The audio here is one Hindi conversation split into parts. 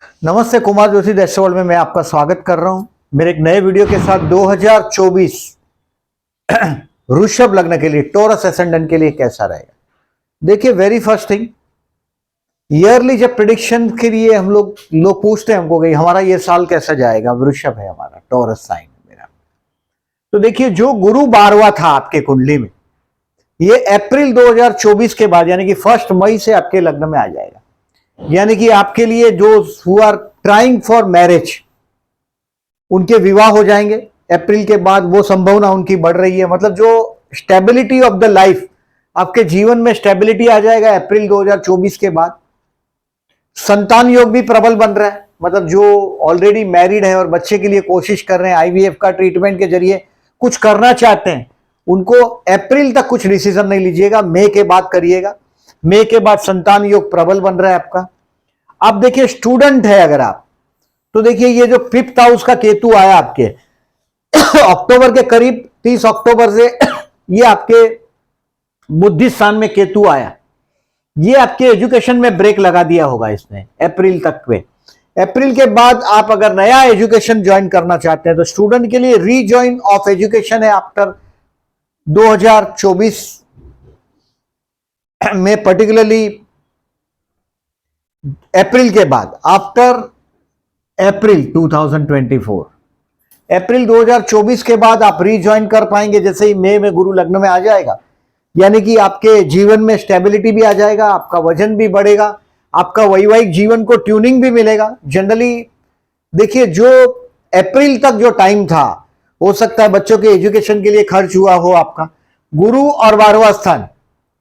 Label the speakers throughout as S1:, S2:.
S1: नमस्ते, कुमार जोशी दैट्स वर्ल्ड में मैं आपका स्वागत कर रहा हूं मेरे एक नए वीडियो के साथ। 2024 वृषभ लग्न के लिए, टॉरस एसेंडेंट के लिए कैसा रहेगा। देखिए, वेरी फर्स्ट थिंग, ईयरली जब प्रिडिक्शन के लिए हम लोग पूछते हैं हमको कि हमारा ये साल कैसा जाएगा, वृषभ है हमारा, टॉरस साइन मेरा। तो देखिए, जो गुरु 12वां था आपके कुंडली में, ये अप्रैल 2024 के बाद यानी कि 1 मई से आपके लग्न में आ जाएगा। यानी कि आपके लिए जो who are trying for marriage, उनके विवाह हो जाएंगे अप्रैल के बाद। वो संभावना उनकी बढ़ रही है। मतलब जो स्टेबिलिटी ऑफ द लाइफ, आपके जीवन में स्टेबिलिटी आ जाएगा अप्रैल 2024 के बाद। संतान योग भी प्रबल बन रहा है। मतलब जो ऑलरेडी मैरिड है और बच्चे के लिए कोशिश कर रहे हैं, आईवीएफ का ट्रीटमेंट के जरिए कुछ करना चाहते हैं, उनको अप्रैल तक कुछ डिसीजन नहीं लीजिएगा, मई के बाद करिएगा। मई के बाद संतान योग प्रबल बन रहा है आपका। अब देखिए, स्टूडेंट है अगर आप, तो देखिए ये जो 5th हाउस का केतु आया आपके अक्टूबर के करीब, 30 अक्टूबर से ये आपके बुद्धि स्थान में केतु आया। ये आपके एजुकेशन में ब्रेक लगा दिया होगा इसने अप्रैल तक में। अप्रैल के बाद आप अगर नया एजुकेशन ज्वाइन करना चाहते हैं तो स्टूडेंट के लिए रीजॉइन ऑफ एजुकेशन है आफ्टर 2024 में, पर्टिकुलरली अप्रैल के बाद, आफ्टर अप्रैल 2024, अप्रैल 2024 के बाद आप रीज्वाइन कर पाएंगे। जैसे ही मई में गुरु लग्न में आ जाएगा, यानी कि आपके जीवन में स्टेबिलिटी भी आ जाएगा, आपका वजन भी बढ़ेगा, आपका वैवाहिक जीवन को ट्यूनिंग भी मिलेगा। जनरली देखिए, जो अप्रैल तक जो टाइम था, हो सकता है बच्चों के एजुकेशन के लिए खर्च हुआ हो आपका। गुरु और 12वां स्थान,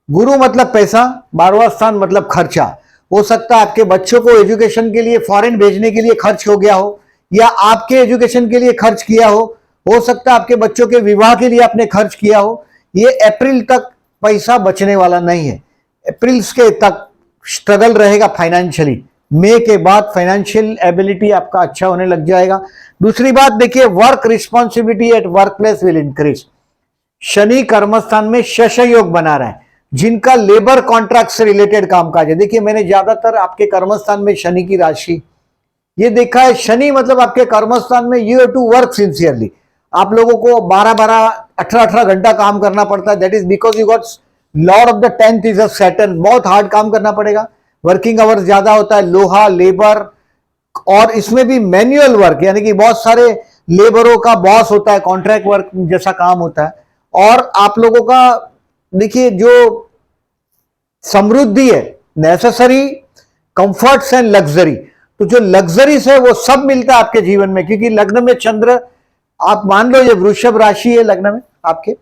S1: गुरु मतलब पैसा, 12वां स्थान मतलब खर्चा। हो सकता है आपके बच्चों को एजुकेशन के लिए फॉरेन भेजने के लिए खर्च हो गया हो, या आपके एजुकेशन के लिए खर्च किया हो सकता है आपके बच्चों के विवाह के लिए आपने खर्च किया हो। ये अप्रैल तक पैसा बचने वाला नहीं है। अप्रैल के तक स्ट्रगल रहेगा फाइनेंशियली। मई के बाद फाइनेंशियल एबिलिटी आपका अच्छा होने लग जाएगा। दूसरी बात देखिए, work responsibility at work place will increase. Shani कर्मस्थान में शश योग बना रहा है। जिनका लेबर कॉन्ट्रैक्ट से रिलेटेड कामकाज है, देखिए मैंने ज्यादातर आपके कर्मस्थान में शनि की राशि ये देखा है। शनि मतलब आपके कर्मस्थान में you have to work sincerely. आप लोगों को 12-12, 18-18 घंटा काम करना पड़ता है। That is because you got Lord of the 10th is a Saturn. बहुत हार्ड काम करना पड़ेगा, वर्किंग आवर्स ज्यादा होता है, लोहा लेबर, और इसमें भी मैन्युअल वर्क, यानी कि बहुत सारे लेबरों का बॉस होता है, कॉन्ट्रैक्ट वर्क जैसा काम होता है। और आप लोगों का देखिए जो समृद्धि है, नेसेसरी कंफर्ट्स एंड लग्जरी, तो जो लग्जरीज है वो सब मिलता है आपके जीवन में। क्योंकि लग्न में चंद्र, आप मान लो ये वृषभ राशि है लग्न में आपके,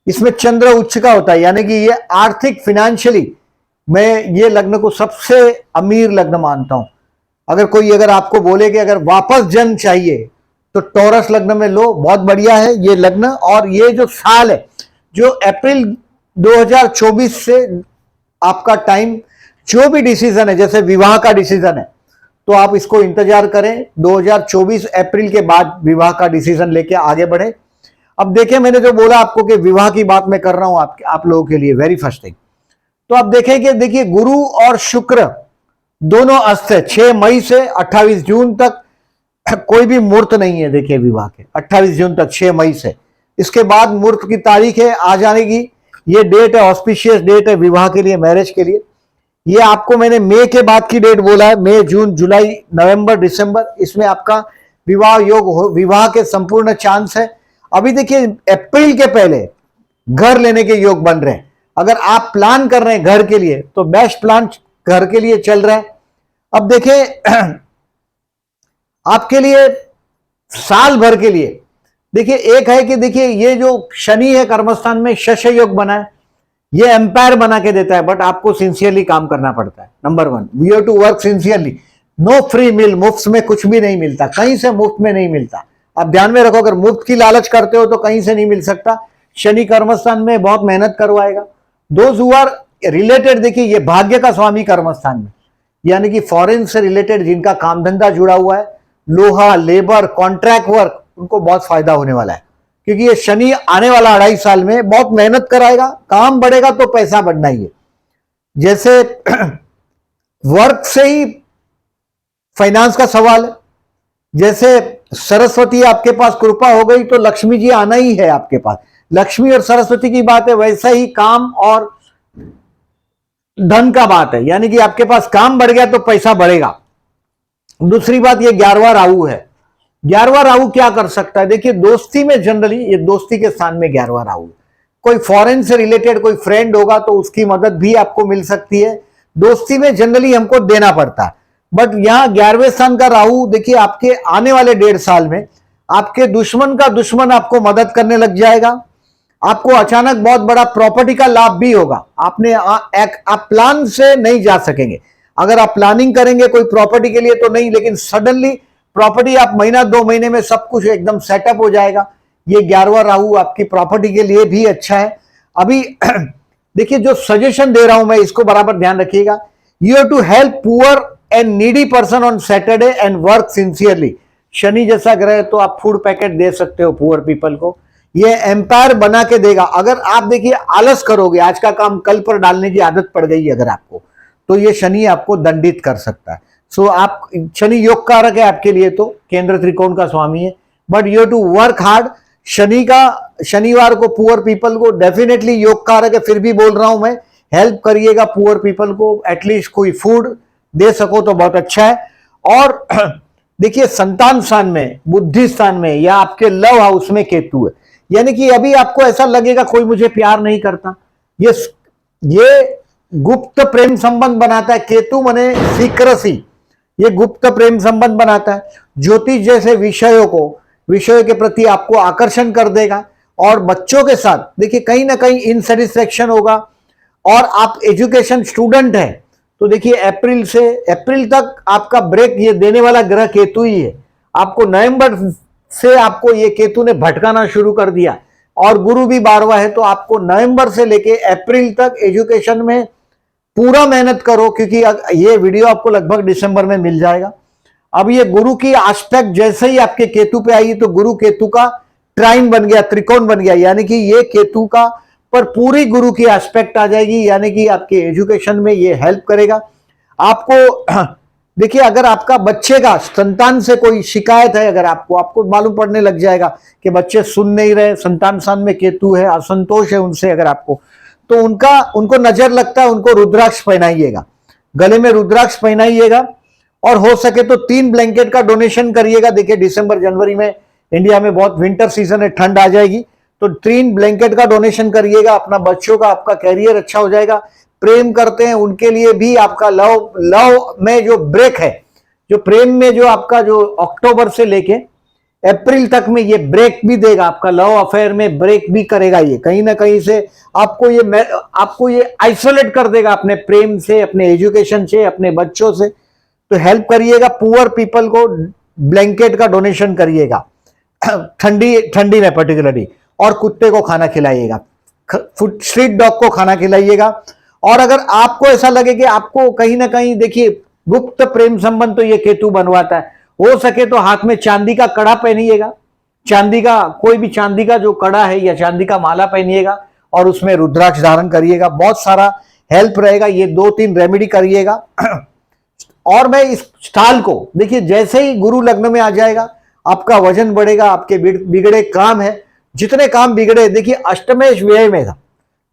S1: इसमें चंद्र उच्च का होता है, यानी कि ये आर्थिक फिनेंशियली मैं ये लग्न को सबसे अमीर लग्न मानता हूं। अगर आपको बोले कि अगर वापस जन्म चाहिए तो टॉरस लग्न में लो, बहुत बढ़िया है ये लग्न। और ये जो साल है, जो अप्रैल 2024 से आपका टाइम, जो भी डिसीजन है, जैसे विवाह का डिसीजन है, तो आप इसको इंतजार करें। 2024 अप्रैल के बाद विवाह का डिसीजन लेके आगे बढ़े। अब देखिए, मैंने जो बोला आपको कि विवाह की बात मैं कर रहा हूं आप लोगों के लिए, वेरी फर्स्ट थिंग, तो आप देखें कि देखिए गुरु और शुक्र दोनों अस्त है। 6 मई से 28 जून तक कोई भी मुहूर्त नहीं है। देखिए विवाह के 28 जून तक, 6 मई से, इसके बाद मुहूर्त की तारीख है आ जाने की। ये डेट है, ऑस्पिशियस डेट है विवाह के लिए, मैरिज के लिए। ये आपको मैंने मई के बाद की डेट बोला है, मई, जून, जुलाई, नवंबर, दिसंबर, इसमें आपका विवाह योग, विवाह के संपूर्ण चांस है। अभी देखिए, अप्रैल के पहले घर लेने के योग बन रहे हैं। अगर आप प्लान कर रहे हैं घर के लिए, तो बेस्ट प्लान घर के लिए चल रहा है। अब देखिए आपके लिए साल भर के लिए, देखिए एक है कि देखिए ये जो शनि है कर्मस्थान में शश योग बना है, ये एम्पायर बना के देता है, बट आपको सिंसियरली काम करना पड़ता है। Number 1, we have to work sincerely. No free meal, मुफ्त में कुछ भी नहीं मिलता, कहीं से मुफ्त में नहीं मिलता। आप ध्यान में रखो, अगर मुफ्त की लालच करते हो तो कहीं से नहीं मिल सकता। शनि कर्मस्थान में बहुत मेहनत करवाएगा। दोज हु आर रिलेटेड, देखिए ये भाग्य का स्वामी कर्मस्थान में, यानी कि फॉरेन से रिलेटेड जिनका काम धंधा जुड़ा हुआ है, लोहा, लेबर, कॉन्ट्रैक्ट वर्क, उनको बहुत फायदा होने वाला है। क्योंकि ये शनि आने वाला 2.5 साल में बहुत मेहनत कराएगा, काम बढ़ेगा तो पैसा बढ़ना ही है। जैसे वर्क से ही फाइनेंस का सवाल है, जैसे सरस्वती आपके पास कृपा हो गई तो लक्ष्मी जी आना ही है आपके पास, लक्ष्मी और सरस्वती की बात है, वैसा ही काम और धन का बात है, यानी कि आपके पास काम बढ़ गया तो पैसा बढ़ेगा। दूसरी बात, ये 11वां राहु है। 11वां राहु क्या कर सकता है, देखिए दोस्ती में जनरली ये दोस्ती के स्थान में 11वां राहु, कोई फॉरेन से रिलेटेड कोई फ्रेंड होगा तो उसकी मदद भी आपको मिल सकती है। दोस्ती में जनरली हमको देना पड़ता है, बट यहां 11वें स्थान का राहु देखिए आपके आने वाले 1.5 साल में आपके दुश्मन का दुश्मन आपको मदद करने लग जाएगा। आपको अचानक बहुत बड़ा प्रॉपर्टी का लाभ भी होगा। आप प्लान से नहीं जा सकेंगे, अगर आप प्लानिंग करेंगे कोई प्रॉपर्टी के लिए तो नहीं, लेकिन सडनली प्रॉपर्टी आप महीना 2 महीने में सब कुछ एकदम सेटअप हो जाएगा। ये 11वां राहु आपकी प्रॉपर्टी के लिए भी अच्छा है। अभी देखिए जो सजेशन दे रहा हूं मैं, इसको बराबर ध्यान रखिएगा। You have to help poor and needy person on Saturday and work sincerely. Shani जैसा ग्रह है तो आप फूड पैकेट दे सकते हो पुअर पीपल को, ये एम्पायर बना के देगा। अगर आप देखिए आलस करोगे, आज का काम कल पर डालने की आदत पड़ गई अगर आपको, तो ये शनि आपको दंडित कर सकता है। सो आप, शनि योग कारक है आपके लिए, तो केंद्र त्रिकोण का स्वामी है, but you have to work hard. शनिवार को पुअर पीपल को डेफिनेटली योग कारक है, फिर भी बोल रहा हूं मैं, हेल्प करिएगा पुअर पीपल को, एटलीस्ट कोई फूड दे सको तो बहुत अच्छा है। और देखिए संतान स्थान में, बुद्धि स्थान में या आपके लव हाउस में केतु है, यानी कि अभी आपको ऐसा लगेगा कोई मुझे प्यार नहीं करता, ये गुप्त प्रेम संबंध बनाता है। केतु माने सीक्रेसी, ये गुप्त प्रेम संबंध बनाता है। ज्योतिष जैसे विषयों के प्रति आपको आकर्षण कर देगा। और बच्चों के साथ देखिए कहीं ना कहीं इनसेटिस्फेक्शन होगा। और आप एजुकेशन स्टूडेंट हैं तो देखिए अप्रैल तक आपका ब्रेक ये देने वाला ग्रह केतु ही है। आपको नवंबर से आपको ये केतु ने भटकाना शुरू कर दिया, और गुरु भी 12वां है, तो आपको नवंबर से लेके अप्रैल तक एजुकेशन में पूरा मेहनत करो, क्योंकि ये वीडियो आपको लगभग दिसंबर में मिल जाएगा। अब ये गुरु की एस्पेक्ट जैसे ही आपके केतु पे आई तो गुरु केतु का ट्राइन बन गया, त्रिकोण बन गया, यानी कि ये केतु का पर पूरी गुरु की एस्पेक्ट आ जाएगी, यानी कि आपके एजुकेशन में ये हेल्प करेगा आपको। देखिए अगर आपका बच्चे का संतान से कोई शिकायत है, अगर आपको मालूम पड़ने लग जाएगा कि बच्चे सुन नहीं रहे, संतान स्थान में केतु है, असंतोष है उनसे, अगर आपको तो उनको नजर लगता है, उनको रुद्राक्ष पहनाइएगा, गले में रुद्राक्ष पहनाइएगा। और हो सके तो 3 ब्लैंकेट का डोनेशन करिएगा। देखिए दिसंबर जनवरी में इंडिया में बहुत विंटर सीजन है, ठंड आ जाएगी, तो 3 ब्लैंकेट का डोनेशन करिएगा। अपना बच्चों का, आपका कैरियर अच्छा हो जाएगा। प्रेम करते हैं उनके लिए भी आपका लव में जो ब्रेक है, जो प्रेम में जो आपका जो अक्टूबर से लेके अप्रैल तक में ये ब्रेक भी देगा, आपका लव अफेयर में ब्रेक भी करेगा। ये कहीं ना कहीं से आपको ये आइसोलेट कर देगा अपने प्रेम से, अपने एजुकेशन से, अपने बच्चों से। तो हेल्प करिएगा, पुअर पीपल को ब्लैंकेट का डोनेशन करिएगा ठंडी में पर्टिकुलरली। और कुत्ते को खाना खिलाइएगा, स्ट्रीट डॉग को खाना खिलाइएगा। और अगर आपको ऐसा लगे कि आपको कहीं ना कहीं, देखिए गुप्त प्रेम संबंध तो ये केतु बनवाता है, हो सके तो हाथ में चांदी का कड़ा पहनिएगा, चांदी का कोई भी चांदी का जो कड़ा है या चांदी का माला पहनिएगा, और उसमें रुद्राक्ष धारण करिएगा, बहुत सारा हेल्प रहेगा। ये 2-3 रेमेडी करिएगा। और मैं इस स्टाइल को देखिए, जैसे ही गुरु लग्न में आ जाएगा आपका वजन बढ़ेगा, आपके बिगड़े काम है, जितने काम बिगड़े, देखिए अष्टमेश व्यय में था,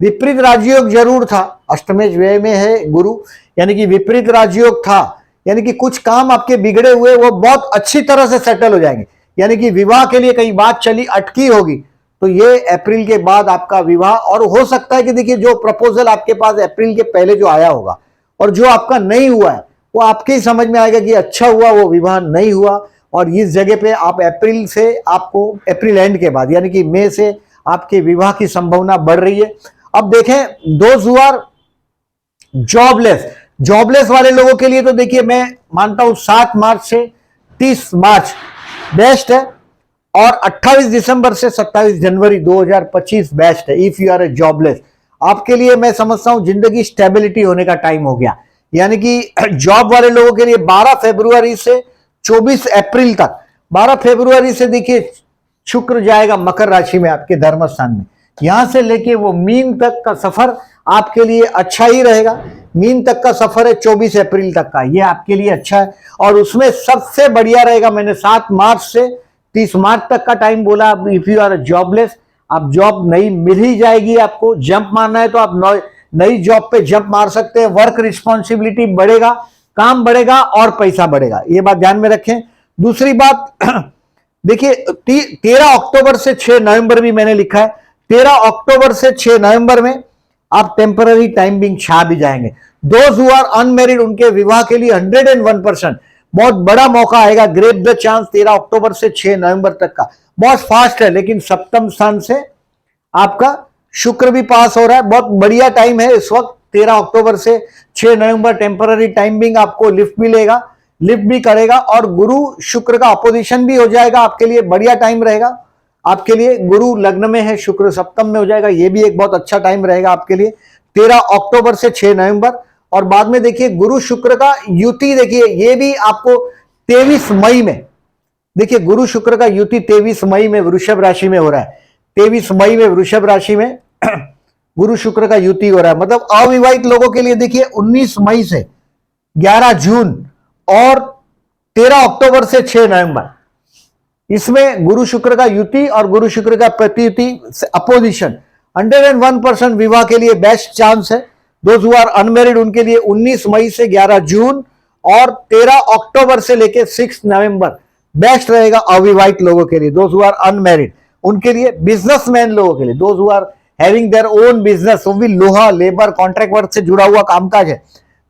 S1: विपरीत राजयोग जरूर था, अष्टमेश व्यय में है गुरु, यानी कि विपरीत राजयोग था, यानी कि कुछ काम आपके बिगड़े हुए वो बहुत अच्छी तरह से सेटल हो जाएंगे। यानी कि विवाह के लिए कहीं बात चली अटकी होगी तो ये अप्रैल के बाद आपका विवाह। और हो सकता है कि देखिए जो प्रपोजल आपके पास अप्रैल के पहले जो आया होगा और जो आपका नहीं हुआ है, वो आपके ही समझ में आएगा कि अच्छा हुआ वो विवाह नहीं हुआ। और इस जगह पे आप अप्रैल से, आपको अप्रैल एंड के बाद यानी कि मई से आपके विवाह की संभावना बढ़ रही है। अब देखें, दोज हु आर जॉबलेस वाले लोगों के लिए तो देखिए मैं मानता हूं 7 मार्च से 30 मार्च बेस्ट है, और 28 दिसंबर से 27 जनवरी 2025 बेस्ट है। If you are a jobless, आपके लिए मैं समझता हूं जिंदगी स्टेबिलिटी होने का टाइम हो गया। यानी कि जॉब वाले लोगों के लिए 12 फरवरी से 24 अप्रैल तक, 12 फरवरी से देखिए शुक्र जाएगा मकर राशि में आपके धर्म स्थान में, यहां से लेके वो मीन तक का सफर आपके लिए अच्छा ही रहेगा। मीन तक का सफर है 24 अप्रैल तक का, ये आपके लिए अच्छा है। और उसमें सबसे बढ़िया रहेगा, मैंने 7 मार्च से 30 मार्च तक का टाइम बोला। इफ यू आर जॉबलेस, आप जॉब नई मिल ही जाएगी। आपको जंप मारना है तो आप नई जॉब पे जंप मार सकते हैं। वर्क रिस्पॉन्सिबिलिटी बढ़ेगा, काम बढ़ेगा और पैसा बढ़ेगा, ये बात ध्यान में रखें। दूसरी बात देखिए 13 अक्टूबर से 6 नवंबर भी मैंने लिखा है। 13 अक्टूबर से 6 नवंबर में आप टेम्पररी टाइम बिंग छा भी जाएंगे। दोज हु आर अनमैरिड, उनके विवाह के लिए 101% बहुत बड़ा मौका आएगा। ग्रेप द चांस 13 अक्टूबर से 6 नवंबर तक का बहुत फास्ट है, लेकिन सप्तम स्थान से आपका शुक्र भी पास हो रहा है। बहुत बढ़िया टाइम है इस वक्त। 13 अक्टूबर से 6 नवंबर टेम्पररी टाइम बिंग आपको लिफ्ट भी लेगा, लिफ्ट भी करेगा, और गुरु शुक्र का अपोजिशन भी हो जाएगा। आपके लिए बढ़िया टाइम रहेगा। आपके लिए गुरु लग्न में है, शुक्र सप्तम में हो जाएगा, ये भी एक बहुत अच्छा टाइम रहेगा आपके लिए 13 अक्टूबर से 6 नवंबर। और बाद में देखिए गुरु शुक्र का युति, देखिए ये भी आपको 23 मई में, देखिए गुरु शुक्र का युति 23 मई में वृषभ राशि में हो रहा है। 23 मई में वृषभ राशि में गुरु शुक्र का युति हो रहा है। मतलब अविवाहित लोगों के लिए देखिए 19 मई से 11 जून और 13 अक्टूबर से 6 नवंबर, इसमें गुरु शुक्र का युति और गुरु शुक्र का प्रतियुति अपोजिशन 101% विवाह के लिए बेस्ट चांस है। दोज हु आर अनमैरिड उनके लिए 19 मई से 11 जून और 13 अक्टूबर से लेकर 6 नवंबर बेस्ट रहेगा अविवाहित लोगों के लिए। दोज हु आर अनमैरिड उनके लिए, बिजनेसमैन लोगों के लिए, those who are having their own business, वो भी लोहा लेबर कॉन्ट्रैक्ट वर्क से जुड़ा हुआ कामकाज है।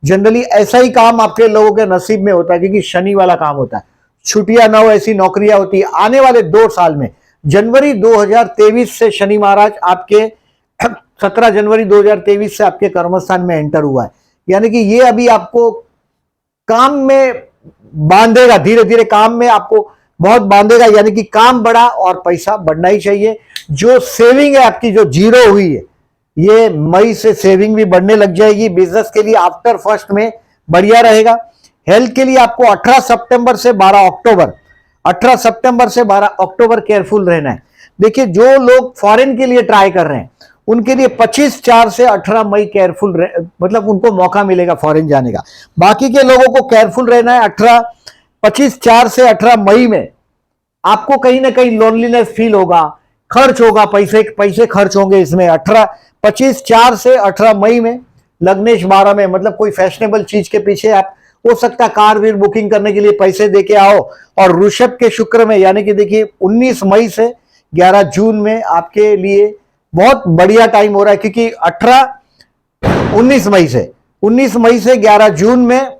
S1: जनरली ऐसा ही काम आपके लोगों के नसीब में होता है, क्योंकि शनि वाला काम होता है। छुट्टियां ना हो ऐसी नौकरियां होती है। आने वाले 2 साल में जनवरी 2023 से शनि महाराज आपके 17 जनवरी 2023 से आपके कर्मस्थान में एंटर हुआ है। यानी कि ये अभी आपको काम में बांधेगा, धीरे धीरे काम में आपको बहुत बांधेगा। यानी कि काम बढ़ा और पैसा बढ़ना ही चाहिए। जो सेविंग है आपकी जो जीरो हुई है, ये मई से सेविंग भी बढ़ने लग जाएगी। बिजनेस के लिए आफ्टर फर्स्ट में बढ़िया रहेगा। हेल्थ के लिए आपको 18 सितंबर से 12 अक्टूबर 18 सितंबर से 12 अक्टूबर केयरफुल रहना है। देखिए जो लोग फॉरेन के लिए ट्राई कर रहे हैं उनके लिए 25/4 से 18 मई केयरफुल मतलब उनको मौका मिलेगा फॉरेन जाने का। बाकी के लोगों को केयरफुल रहना है। 25/4 से 18 मई में आपको कहीं ना कहीं लोनलीनेस फील होगा, खर्च होगा, पैसे खर्च होंगे इसमें। 25/4 से 18 मई में लग्नेश 12 में, मतलब कोई फैशनेबल चीज के पीछे आप हो सकता है कार वीर बुकिंग करने के लिए पैसे देके आओ। और वृषभ के शुक्र में, यानी कि देखिए 19 मई से 11 जून में आपके लिए बहुत बढ़िया टाइम हो रहा है। क्योंकि 19 मई से 11 जून में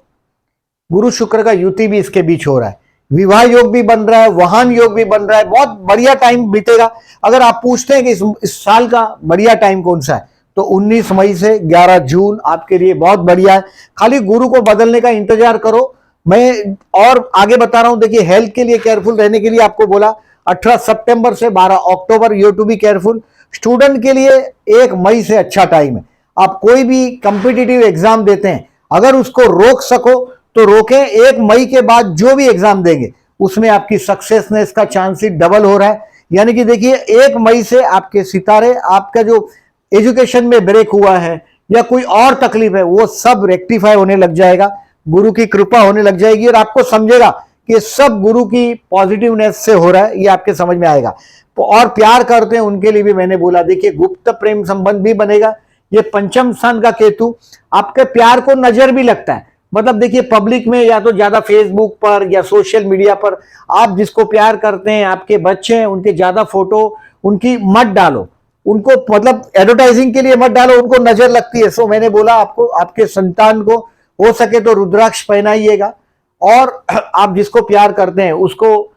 S1: गुरु शुक्र का युति भी इसके बीच हो रहा है। विवाह योग भी बन रहा है, वाहन योग भी बन रहा है। बहुत बढ़िया टाइम बीतेगा। अगर आप पूछते हैं कि इस साल का बढ़िया टाइम कौन सा है, तो 19 मई से 11 जून आपके लिए बहुत बढ़िया है। खाली गुरु को बदलने का इंतजार करो। मैं और आगे बता रहा हूं। देखिए हेल्थ के लिए केयरफुल रहने के लिए आपको बोला 18 सितंबर से 12 अक्टूबर, you to be careful. Student के लिए 1 मई से अच्छा टाइम है। आप कोई भी कॉम्पिटिटिव एग्जाम देते हैं, अगर उसको रोक सको तो रोकें। 1 मई के बाद जो भी एग्जाम देंगे उसमें आपकी सक्सेसनेस का चांस ही डबल हो रहा है। यानी कि देखिए 1 मई से आपके सितारे, आपका जो एजुकेशन में ब्रेक हुआ है या कोई और तकलीफ है, वो सब रेक्टिफाई होने लग जाएगा। गुरु की कृपा होने लग जाएगी और आपको समझेगा कि सब गुरु की पॉजिटिवनेस से हो रहा है। ये आपके समझ में आएगा। और प्यार करते हैं उनके लिए भी मैंने बोला, देखिए गुप्त प्रेम संबंध भी बनेगा। ये पंचम स्थान का केतु आपके प्यार को नजर भी लगता है। मतलब देखिए पब्लिक में या तो ज्यादा फेसबुक पर या सोशल मीडिया पर आप जिसको प्यार करते हैं, आपके बच्चे हैं, उनके ज्यादा फोटो उनकी मत डालो। उनको मतलब एडवर्टाइजिंग के लिए मत डालो, उनको नजर लगती है। सो मैंने बोला आपको, आपके संतान को हो सके तो रुद्राक्ष पहनाइएगा। और आप जिसको प्यार करते हैं उसको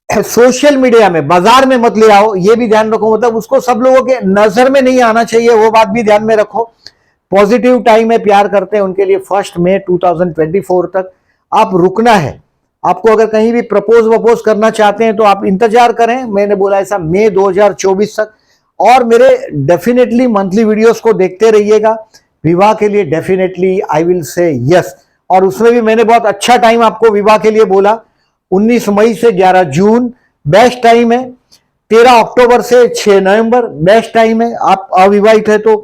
S1: सोशल मीडिया में, बाजार में मत ले आओ, ये भी ध्यान रखो। मतलब उसको सब लोगों के नजर में नहीं आना चाहिए, वो बात भी ध्यान में रखो। पॉजिटिव टाइम है प्यार करते हैं उनके लिए 1 मई 2024 तक। आप रुकना है। आपको अगर कहीं भी प्रपोज वपोज करना चाहते हैं तो आप इंतजार करें। मैंने बोला ऐसा मई 2024 तक। और मेरे डेफिनेटली मंथली वीडियोस को देखते रहिएगा। विवाह के लिए definitely I will say yes. और उसमें भी मैंने बहुत अच्छा टाइम आपको विवाह के लिए बोला। 19 मई से 11 जून बेस्ट टाइम है। 13 अक्टूबर से 6 नवंबर बेस्ट टाइम है। आप अविवाहित है तो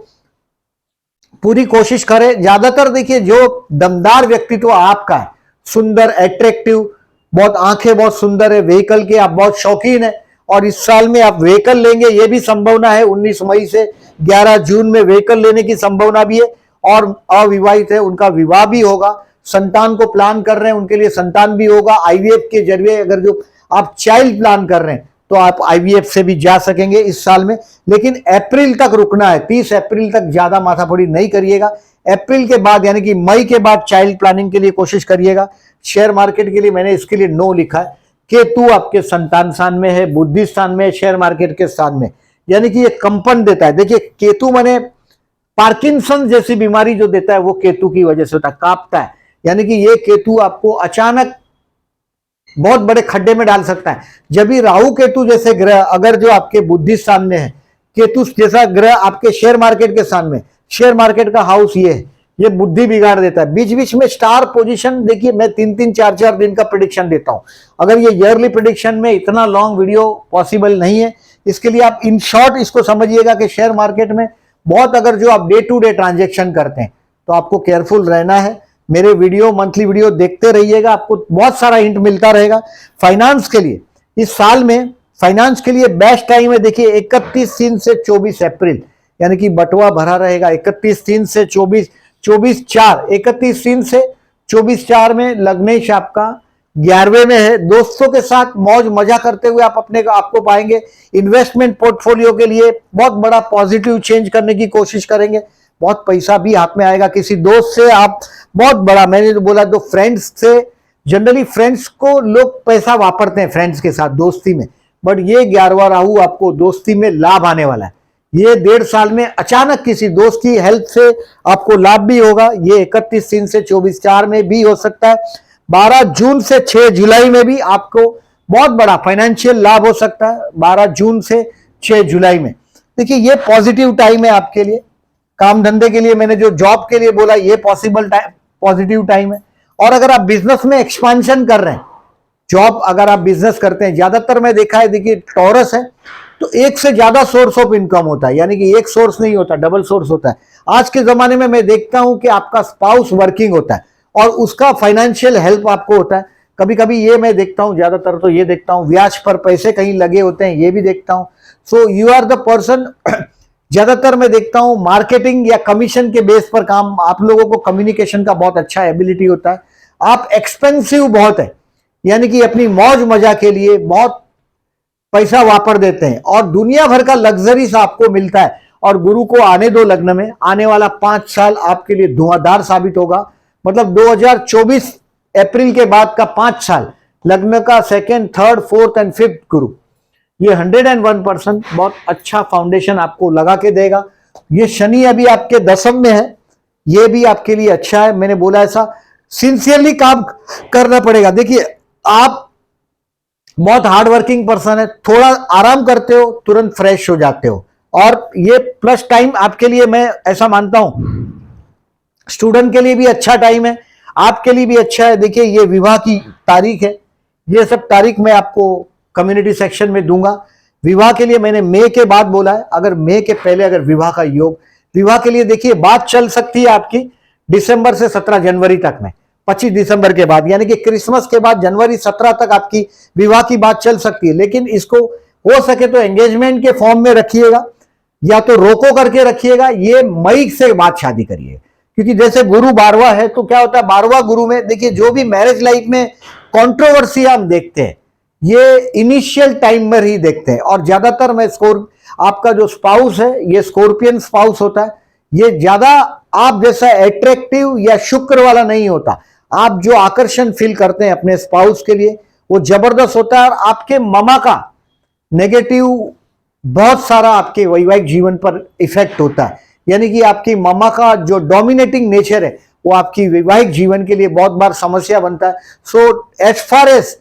S1: पूरी कोशिश करें। ज्यादातर देखिए जो दमदार व्यक्तित्व आपका है, सुंदर, एट्रैक्टिव, बहुत आंखें बहुत सुंदर है, व्हीकल के आप बहुत शौकीन है और इस साल में आप व्हीकल लेंगे, ये भी संभावना है। 19 मई से 11 जून में व्हीकल लेने की संभावना भी है। और अविवाहित है उनका विवाह भी होगा। संतान को प्लान कर रहे हैं उनके लिए संतान भी होगा। आईवीएफ के जरिए अगर जो आप चाइल्ड प्लान कर रहे हैं तो आप आईवीएफ से भी जा सकेंगे इस साल में। लेकिन अप्रैल तक रुकना है, 30 अप्रैल तक ज्यादा माथापड़ी नहीं करिएगा। अप्रैल के बाद यानी कि मई के बाद चाइल्ड प्लानिंग के लिए कोशिश करिएगा। शेयर मार्केट के लिए मैंने इसके लिए नो लिखा है। केतु आपके संतान स्थान में है, बुद्धि स्थान में, शेयर मार्केट के स्थान में, यानी कि ये कंपन देता है। देखिए केतु माने पार्किंसन जैसी बीमारी जो देता है वो केतु की वजह से होता है, कांपता है। यानी कि ये केतु आपको अचानक बहुत बड़े खड्डे में डाल सकता है। जब भी राहु केतु जैसे ग्रह अगर जो आपके बुद्धि स्थान में है, केतु जैसा ग्रह आपके शेयर मार्केट के स्थान में, शेयर मार्केट का हाउस ये है, ये बुद्धि बिगाड़ देता है। बीच बीच में स्टार पोजीशन देखिए, मैं 3-3, 4-4 दिन का प्रेडिक्शन देता हूं। अगर ये ईयरली प्रेडिक्शन में इतना लॉन्ग वीडियो पॉसिबल नहीं है, इसके लिए आप इन शॉर्ट इसको समझिएगा कि शेयर मार्केट में बहुत अगर जो आप डे टू डे ट्रांजेक्शन करते हैं तो आपको केयरफुल रहना है। मेरे वीडियो, मंथली वीडियो देखते रहिएगा, आपको बहुत सारा हिंट मिलता रहेगा। फाइनेंस के लिए इस साल में फाइनेंस के लिए बेस्ट टाइम है देखिए 31 से 24 अप्रैल, यानी कि बटुआ भरा रहेगा। 31 से 24, 24/4, 31 से 24/4 में लग्नेश आपका 11वें में है। दोस्तों के साथ मौज मजा करते हुए आप अपने आपको पाएंगे। इन्वेस्टमेंट पोर्टफोलियो के लिए बहुत बड़ा पॉजिटिव चेंज करने की कोशिश करेंगे। बहुत पैसा भी हाथ में आएगा। किसी दोस्त से आप बहुत बड़ा, मैंने तो बोला तो फ्रेंड्स से, जनरली फ्रेंड्स को लोग पैसा वापरते हैं फ्रेंड्स के साथ दोस्ती में, बट ये 11वां राहु आपको दोस्ती में लाभ आने वाला है। ये 1.5 साल में अचानक किसी दोस्त की हेल्प से आपको लाभ भी होगा। ये 31 से 24/4 में भी हो सकता है। 12 जून से 6 जुलाई में भी आपको बहुत बड़ा फाइनेंशियल लाभ हो सकता है। 12 जून से 6 जुलाई में देखिए ये पॉजिटिव टाइम है आपके लिए। काम धंधे के लिए मैंने जो जॉब के लिए बोला ये पॉजिटिव टाइम है। और अगर आप बिजनेस में एक्सपेंशन कर रहे हैं, जॉब अगर आप बिजनेस करते हैं, ज्यादातर मैं देखा है देखिए टॉरस है तो एक से ज्यादा सोर्स ऑफ इनकम होता है, यानी कि एक सोर्स नहीं होता, डबल सोर्स होता है। आज के जमाने में मैं देखता हूं कि आपका स्पाउस वर्किंग होता है और उसका फाइनेंशियल हेल्प आपको होता है। कभी कभी ये मैं देखता हूं, ज्यादातर तो ये देखता हूं ब्याज पर पैसे कहीं लगे होते हैं, ये भी देखता हूं। So you are the person, ज्यादातर मैं देखता हूं मार्केटिंग या कमीशन के बेस पर काम, आप लोगों को कम्युनिकेशन का बहुत अच्छा एबिलिटी होता है। आप एक्सपेंसिव बहुत है, यानी कि अपनी मौज मजा के लिए बहुत पैसा वापर देते हैं और दुनिया भर का लग्जरीज आपको मिलता है। और गुरु को आने दो लग्न में, आने वाला 5 साल आपके लिए धुआंधार साबित होगा। मतलब 2024 अप्रैल के बाद का 5 साल लग्न का 2nd, 3rd, 4th and 5th गुरु, ये 101% बहुत अच्छा फाउंडेशन आपको लगा के देगा। ये शनि अभी आपके 10th में है, ये भी आपके लिए अच्छा है। मैंने बोला ऐसा सिंसियरली काम करना पड़ेगा। देखिए आप बहुत हार्ड वर्किंग पर्सन है, थोड़ा आराम करते हो तुरंत फ्रेश हो जाते हो। और ये प्लस टाइम आपके लिए मैं ऐसा मानता हूं, स्टूडेंट के लिए भी अच्छा टाइम है, आपके लिए भी अच्छा है। देखिए ये विवाह की तारीख है, ये सब तारीख मैं आपको कम्युनिटी सेक्शन में दूंगा। विवाह के लिए मैंने मई के बाद बोला है, अगर मई के पहले अगर विवाह का योग, विवाह के लिए देखिए बात चल सकती है आपकी दिसंबर से 17 जनवरी तक में, 25 दिसंबर के बाद, यानी कि क्रिसमस के बाद जनवरी 17 तक आपकी विवाह की बात चल सकती है। लेकिन इसको हो सके तो एंगेजमेंट के फॉर्म में रखिएगा या तो रोको करके रखिएगा। ये मई से बाद शादी करिए, क्योंकि जैसे गुरु 12वां है तो क्या होता है 12वां गुरु में देखिए जो भी मैरिज लाइफ में कंट्रोवर्सी हम देखते हैं ये इनिशियल टाइम में ही देखते हैं। और ज्यादातर मैं आपका जो स्पाउस है ये स्कॉर्पियन स्पाउस होता है, ये ज्यादा आप जैसा एट्रैक्टिव या शुक्र वाला नहीं होता। आप जो आकर्षण फील करते हैं अपने स्पाउस के लिए वो जबरदस्त होता है। और आपके मामा का नेगेटिव बहुत सारा आपके वैवाहिक जीवन पर इफेक्ट होता है, यानी कि आपकी मामा का जो डोमिनेटिंग नेचर है वो आपकी वैवाहिक जीवन के लिए बहुत बार समस्या बनता है। सो एज फार एज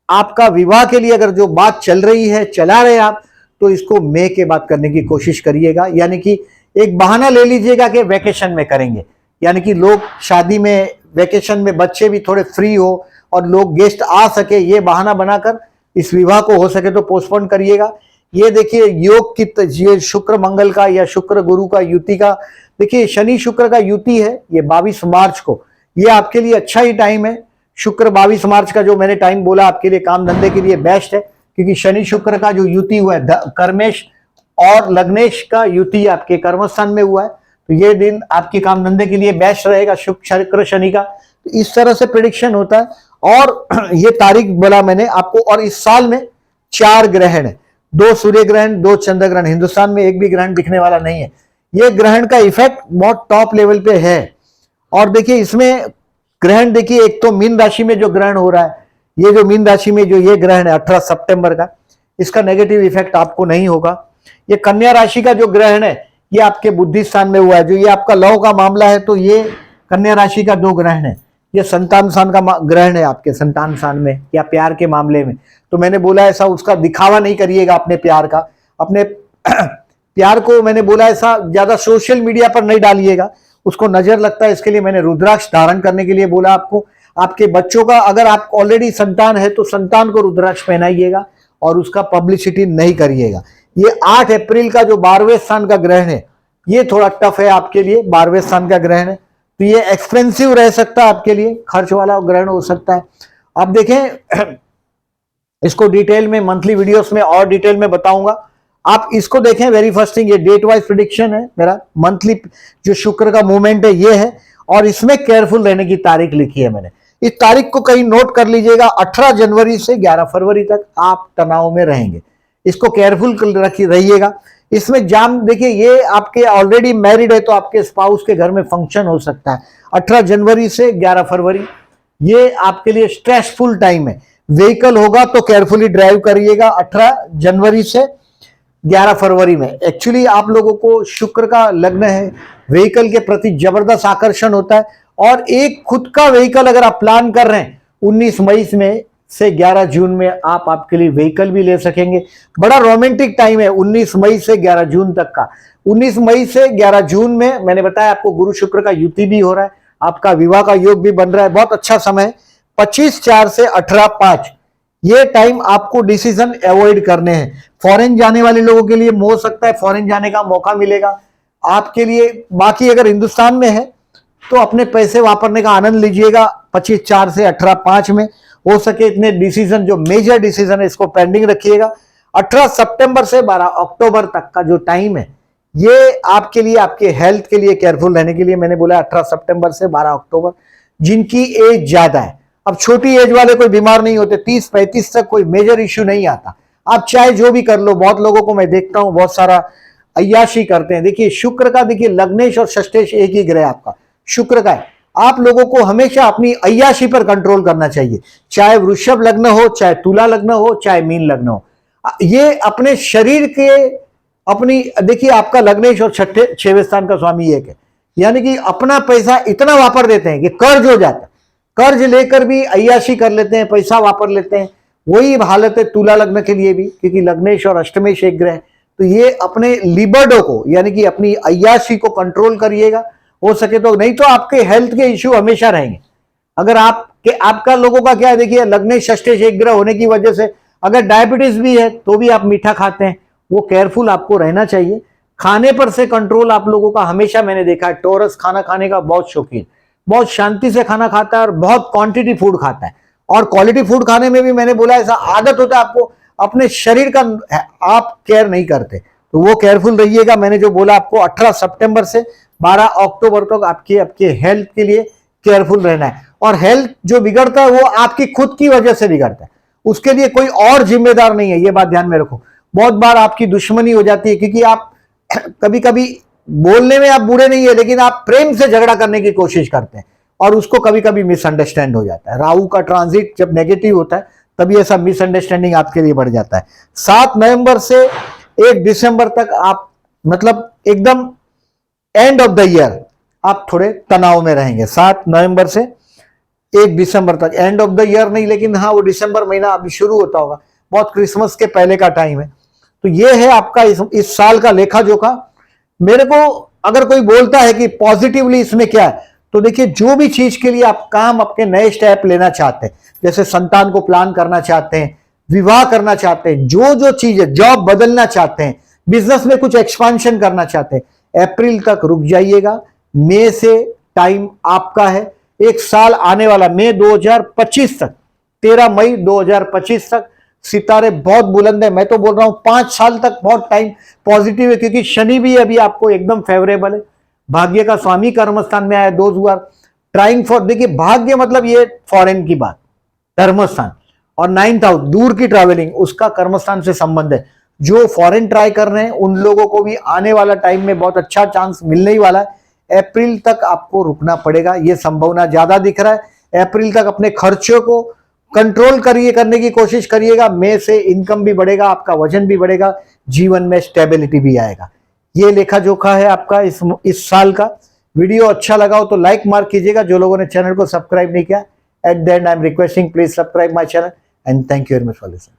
S1: आपका विवाह के लिए अगर जो बात चल रही है, चला रहे आप, तो इसको मई के बाद करने की कोशिश करिएगा। यानी कि एक बहाना ले लीजिएगा कि वैकेशन में करेंगे, यानी कि लोग शादी में वैकेशन में बच्चे भी थोड़े फ्री हो और लोग गेस्ट आ सके, ये बहाना बनाकर इस विवाह को हो सके तो पोस्टपोन करिएगा। ये देखिए योग की ये शुक्र मंगल का या शुक्र गुरु का युति का, देखिए शनि शुक्र का युति है ये 22 मार्च को। ये आपके लिए अच्छा ही टाइम है। शुक्र 22 मार्च का जो मैंने टाइम बोला आपके लिए काम धंधे के लिए बेस्ट है, क्योंकि शनि शुक्र का जो युति हुआ है कर्मेश और लग्नेश का युति आपके कर्मस्थान में हुआ है, तो ये दिन आपके काम धंधे के लिए बेस्ट रहेगा शुक्र शनि का। तो इस तरह से प्रेडिक्शन होता है। और ये तारीख बोला मैंने आपको, और इस साल में 4 ग्रहण है, 2 सूर्य ग्रहण 2 चंद्र ग्रहण, हिंदुस्तान में एक भी ग्रहण दिखने वाला नहीं है। ये ग्रहण का इफेक्ट बहुत टॉप लेवल पे है। और देखिए इसमें ग्रहण देखिए, एक तो मीन राशि में जो ग्रहण हो रहा है, ये जो मीन राशि में जो ये ग्रहण है 18 सितंबर का, इसका नेगेटिव इफेक्ट आपको नहीं होगा। ये कन्या राशि का जो ग्रहण है ये आपके बुद्धि स्थान में हुआ है, जो ये आपका लव का मामला है, तो ये कन्या राशि का 2 ग्रहण है। ये संतान स्थान का ग्रहण है आपके संतान स्थान में या प्यार के मामले में। तो मैंने बोला ऐसा उसका दिखावा नहीं करिएगा अपने प्यार का, अपने प्यार को मैंने बोला ऐसा ज्यादा सोशल मीडिया पर नहीं डालिएगा, उसको नजर लगता है। इसके लिए मैंने रुद्राक्ष धारण करने के लिए बोला आपको। आपके बच्चों का अगर आप ऑलरेडी संतान है तो संतान को रुद्राक्ष पहनाइएगा और उसका पब्लिसिटी नहीं करिएगा। ये 8 अप्रैल का जो 12वें स्थान का ग्रहण है ये थोड़ा टफ है आपके लिए, 12वें स्थान का ग्रहण है, तो ये एक्सपेंसिव रह सकता है आपके लिए, खर्च वाला ग्रहण हो सकता है। आप देखें इसको डिटेल में मंथली वीडियोस में और डिटेल में बताऊंगा, आप इसको देखें। वेरी फर्स्ट थिंग, ये डेट वाइज प्रेडिक्शन है मेरा, मंथली जो शुक्र का मूवमेंट है ये है, और इसमें केयरफुल रहने की तारीख लिखी है मैंने। इस तारीख को कहीं नोट कर लीजिएगा, 18 जनवरी से 11 फरवरी तक आप तनाव में रहेंगे, इसको केयरफुल रहिएगा। इसमें जाम देखिए, ये आपके ऑलरेडी मैरिड है तो आपके स्पाउस के घर में फंक्शन हो सकता है। 18 जनवरी से 11 फरवरी ये आपके लिए स्ट्रेसफुल टाइम है। व्हीकल होगा तो केयरफुली ड्राइव करिएगा 18 जनवरी से 11 फरवरी में। एक्चुअली आप लोगों को शुक्र का लग्न है, व्हीकल के प्रति जबरदस्त आकर्षण होता है, और एक खुद का व्हीकल अगर आप प्लान कर रहे हैं 19 मई में से 11 जून में आप आपके लिए व्हीकल भी ले सकेंगे। बड़ा रोमांटिक टाइम है 19 मई से 11 जून तक का। 19 मई से 11 जून में मैंने बताया आपको गुरु शुक्र का युति भी हो रहा है, आपका विवाह का योग भी बन रहा है, बहुत अच्छा समय है। 25/4 से 18/5 ये टाइम आपको डिसीजन अवॉइड करने हैं। फॉरेन जाने वाले लोगों के लिए हो सकता है फॉरेन जाने का मौका मिलेगा आपके लिए। बाकी अगर हिंदुस्तान में है तो अपने पैसे वापरने का आनंद लीजिएगा 25/4 से 18/5 में। हो सके इतने डिसीजन जो मेजर डिसीजन है इसको पेंडिंग रखिएगा। 18 सितंबर से 12 अक्टूबर तक का जो टाइम है ये आपके लिए, आपके हेल्थ के लिए केयरफुल रहने के लिए मैंने बोला। 18 सितंबर से 12 अक्टूबर, जिनकी एज ज्यादा है, अब छोटी एज वाले कोई बीमार नहीं होते, 30-35 तक कोई मेजर इश्यू नहीं आता। आप चाहे जो भी कर लो, बहुत लोगों को मैं देखता हूं बहुत सारा अय्याशी करते हैं। देखिए शुक्र का, देखिए लग्नेश और षष्ठेश एक ही ग्रह आपका शुक्र का है। आप लोगों को हमेशा अपनी अय्याशी पर कंट्रोल करना चाहिए, चाहे वृषभ लग्न हो, चाहे तुला लग्न हो, चाहे मीन लग्न हो। ये अपने शरीर के अपनी, देखिए आपका लग्नेश और 6वें स्थान का स्वामी एक है, यानी कि अपना पैसा इतना वापर देते हैं कि कर्ज हो जाता है, कर्ज लेकर भी अय्याशी कर लेते हैं, पैसा वापर लेते हैं। वही हालत है तुला लग्न के लिए भी, क्योंकि लग्नेश और अष्टमेश एक ग्रह। तो ये अपने लिबर्डो को यानी कि अपनी अय्याशी को कंट्रोल करिएगा हो सके तो, नहीं तो आपके हेल्थ के इश्यू हमेशा रहेंगे। अगर आपका लोगों का क्या है, देखिए लग्नेश षष्ठेश एक ग्रह होने की वजह से अगर डायबिटीज भी है तो भी आप मीठा खाते हैं, वो केयरफुल आपको रहना चाहिए। खाने पर से कंट्रोल आप लोगों का हमेशा मैंने देखा है। टोरस खाना खाने का बहुत शौकीन, बहुत शांति से खाना खाता है और बहुत क्वांटिटी फूड खाता है। और क्वालिटी फूड खाने में भी मैंने बोला ऐसा आदत होता है आपको, अपने शरीर का आप केयर नहीं करते, तो वो केयरफुल रहिएगा। मैंने जो बोला आपको 18 सितंबर से 12 अक्टूबर तक आपके हेल्थ के लिए केयरफुल रहना है। और हेल्थ जो बिगड़ता है वो आपकी खुद की वजह से बिगड़ता है, उसके लिए कोई और जिम्मेदार नहीं है, ये बात ध्यान में रखो। बहुत बार आपकी दुश्मनी हो जाती है क्योंकि आप कभी कभी बोलने में आप बुरे नहीं है, लेकिन आप प्रेम से झगड़ा करने की कोशिश करते हैं और उसको कभी कभी मिसअंडरस्टैंड हो जाता है। राहु का ट्रांजिट जब नेगेटिव होता है तभी ऐसा मिसअंडरस्टैंडिंग आपके लिए बढ़ जाता है। 7 नवंबर से 1 दिसंबर तक आप मतलब एकदम एंड ऑफ द ईयर आप थोड़े तनाव में रहेंगे। 7 नवंबर से 1 दिसंबर तक, एंड ऑफ द ईयर नहीं, लेकिन हाँ वो दिसंबर महीना अभी शुरू होता होगा, बहुत क्रिसमस के पहले का टाइम है। तो ये है आपका इस साल का लेखा जोखा। मेरे को अगर कोई बोलता है कि पॉजिटिवली इसमें क्या है, तो देखिए जो भी चीज के लिए आप काम अपने नए स्टेप लेना चाहते हैं, जैसे संतान को प्लान करना चाहते हैं, विवाह करना चाहते हैं, जो जो चीज है, जॉब बदलना चाहते हैं, बिजनेस में कुछ एक्सपांशन करना चाहते हैं, अप्रैल तक रुक जाइएगा। मई से टाइम आपका है। एक साल आने वाला मई 2025 तक, 13 मई 2025 तक सितारे बहुत बुलंद है। मैं तो बोल रहा हूं 5 साल तक बहुत टाइम पॉजिटिव है, क्योंकि शनि भी अभी आपको एकदम फेवरेबल है। भाग्य का स्वामी कर्मस्थान में आया। Those who are trying for, देखिए भाग्य मतलब ये फॉरेन की बात, धर्मस्थान, और 9th हाउस दूर की ट्रैवलिंग, उसका कर्मस्थान से संबंध है। जो फॉरेन ट्राई कर रहे हैं उन लोगों को भी आने वाला टाइम में बहुत अच्छा चांस मिलने ही वाला है। अप्रैल तक आपको रुकना पड़ेगा, यह संभावना ज्यादा दिख रहा है। अप्रैल तक अपने खर्चों को कंट्रोल करने की कोशिश करिएगा। मई से इनकम भी बढ़ेगा, आपका वजन भी बढ़ेगा, जीवन में स्टेबिलिटी भी आएगा। ये लेखा जोखा है आपका इस साल का। वीडियो अच्छा लगा हो तो लाइक मार्क कीजिएगा। जो लोगों ने चैनल को सब्सक्राइब नहीं किया, at the and I am requesting please subscribe my channel and thank you very much for listening.